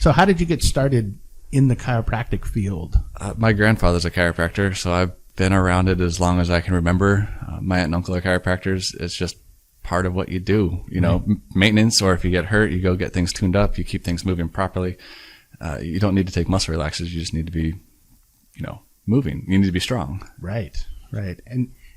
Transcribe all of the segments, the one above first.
So how did you get started in the chiropractic field? My grandfather's a chiropractor, so I've been around it as long as I can remember. My aunt and uncle are chiropractors. It's just part of what you do, maintenance, or if you get hurt, you go get things tuned up, you keep things moving properly. You don't need to take muscle relaxers. You just need to be, moving. You need to be strong. Right.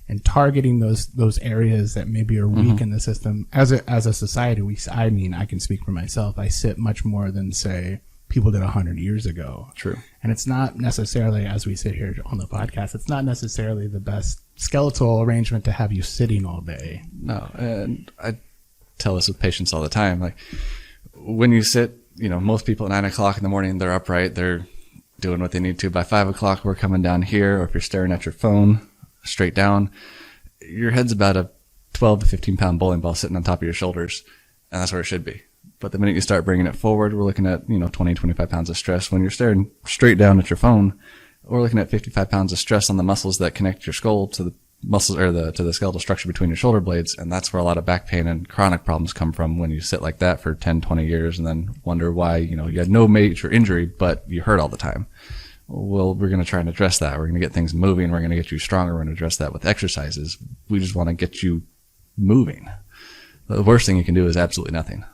And targeting those areas that maybe are weak in the system. As a society, I can speak for myself. I sit much more than, say, people did 100 years ago. True. And it's not necessarily, as we sit here on the podcast, it's not necessarily the best skeletal arrangement to have you sitting all day. No. And I tell this with patients all the time. Like, when you sit, most people at 9 o'clock in the morning, they're upright. They're doing what they need to. By 5 o'clock, we're coming down here. Or if you're staring at your phone straight down, your head's about a 12 to 15 pound bowling ball sitting on top of your shoulders. And that's where it should be. But the minute you start bringing it forward, we're looking at, 20, 25 pounds of stress. When you're staring straight down at your phone, we're looking at 55 pounds of stress on the muscles that connect your skull to the muscles, or to the skeletal structure between your shoulder blades. And that's where a lot of back pain and chronic problems come from, when you sit like that for 10, 20 years and then wonder why, you had no major injury, but you hurt all the time. Well, we're going to try and address that. We're going to get things moving. We're going to get you stronger. We're going to address that with exercises. We just want to get you moving. The worst thing you can do is absolutely nothing.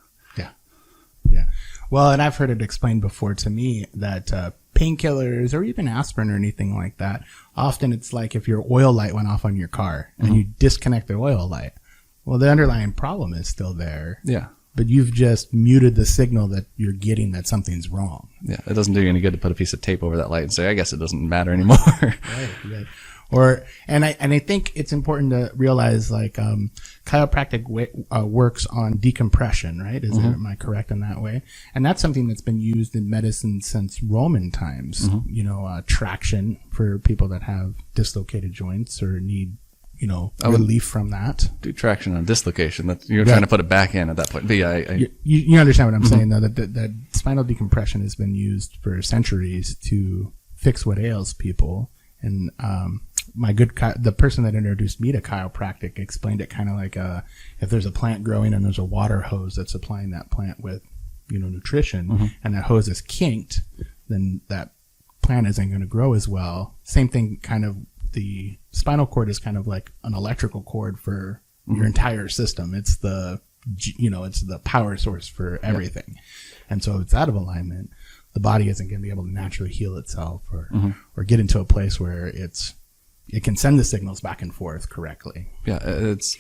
Yeah. Well, and I've heard it explained before to me that painkillers or even aspirin or anything like that, often it's like if your oil light went off on your car and you disconnect the oil light. Well, the underlying problem is still there. Yeah. But you've just muted the signal that you're getting that something's wrong. Yeah. It doesn't do you any good to put a piece of tape over that light and say, I guess it doesn't matter anymore. Right. And I think it's important to realize, like, chiropractic works on decompression, right? Am I correct in that way? And that's something that's been used in medicine since Roman times. Traction for people that have dislocated joints or need, relief from that. Do traction on dislocation. You're trying to put it back in at that point. But yeah, you understand what I'm saying, though, that spinal decompression has been used for centuries to fix what ails people. And the person that introduced me to chiropractic explained it kind of like if there's a plant growing and there's a water hose that's supplying that plant with nutrition, and that hose is kinked, then that plant isn't going to grow as well. Same thing, kind of, the spinal cord is kind of like an electrical cord for your entire system. It's the power source for everything. And so if it's out of alignment, the body isn't going to be able to naturally heal itself or get into a place where it can send the signals back and forth correctly. Yeah, it's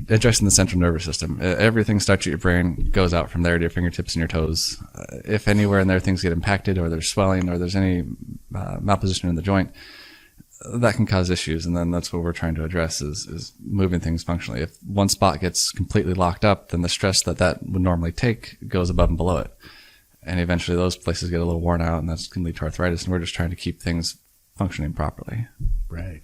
addressing the central nervous system. Everything starts at your brain, goes out from there to your fingertips and your toes. If anywhere in there things get impacted, or there's swelling, or there's any malposition in the joint, that can cause issues. And then that's what we're trying to address is moving things functionally. If one spot gets completely locked up, then the stress that would normally take goes above and below it. And eventually those places get a little worn out, and that's can lead to arthritis. And we're just trying to keep things functioning properly. Right.